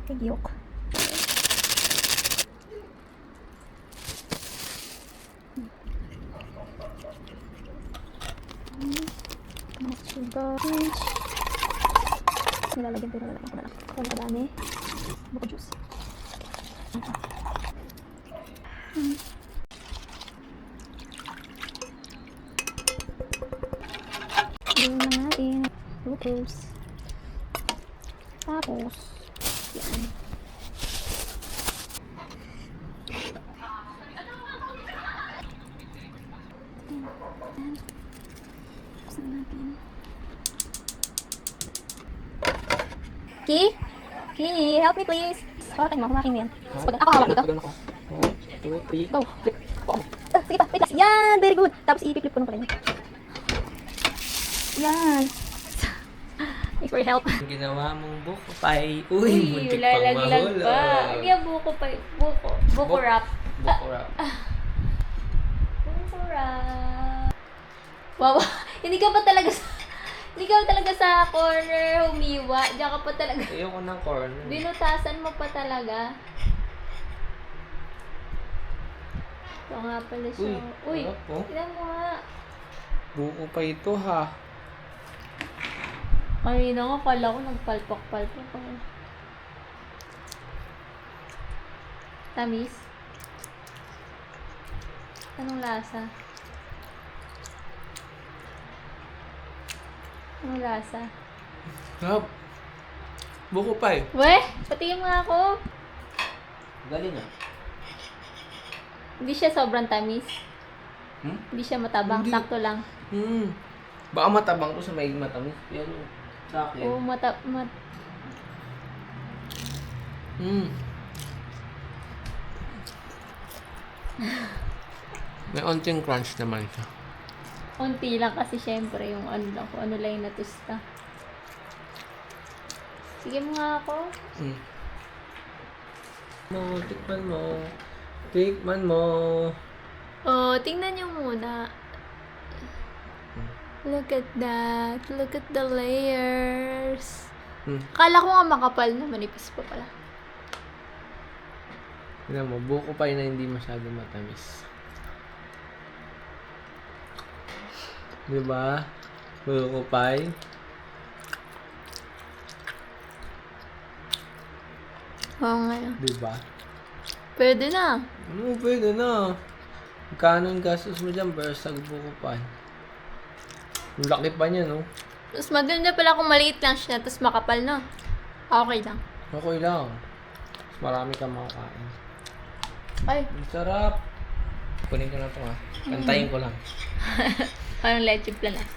Kagiyok. Sugar. Nilalagyan pero lalagyan ko na lang. Wala dami. Buko juice. Gawin na natin. Glucose. Tapos, yan. Buksan natin. Ki? Ki, help me please. Hawakin mo yan. Pag ako hawak dito. Go. Sige pa, wait lang. Yan, very good. Tapos i-flip ko nung pala yun. Yan. Thanks for your help. Ang ginawa mong buko pie. Uy, muntik pang lalaglag mahulog. pa. Hindi yung buko pa. Buko wrap. Buko wrap. Buko wrap. Wow, hindi ka pa talaga sa corner humiwa. Diyan ka pa talaga. Ayoko ng corn. Binutasan mo pa talaga. Ito nga pala siya. Uy, harap po. tignan mo nga. Buko pa ito ha. Kanina nga, kala ko nagpalpak-palpak ako. Tamis? Anong lasa? Anong lasa? Sarap. Buko pie. Weh! Patingin mo nga ako. Galing ah. Hindi siya sobrang tamis. Hmm? Hindi siya matabang. Hindi. Sakto lang. Baka matabang ko sa may matamis. Pero sa akin. Oo, May onting crunch naman siya. Unti lang kasi syempre yung ano lang, kung ano lang yung natusta. Sige mo nga ako. Tikman mo. Tikman mo. Oh, tingnan niyo muna. Look at that. Look at the layers. Akala ko nga makapal na, manipis pa pala. Tignan mo, buko pie na hindi masyado matamis. Diba? Buko pie. Oo nga. Diba? Pwede na. Ano, pwede na. Magkano yung gastos mo dyan versus sa buko pie? Ang laki pa niya, no? Mas maganda pala kung maliit lang siya, tapos makapal na. Okay lang. Okay lang. Mas marami kang makakain. Ay, Ang sarap. Kunin ko na ito, ha. Kantayin ko lang. parang leche plan ah.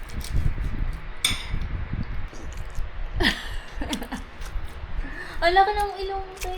Ang laki ng ilong mo,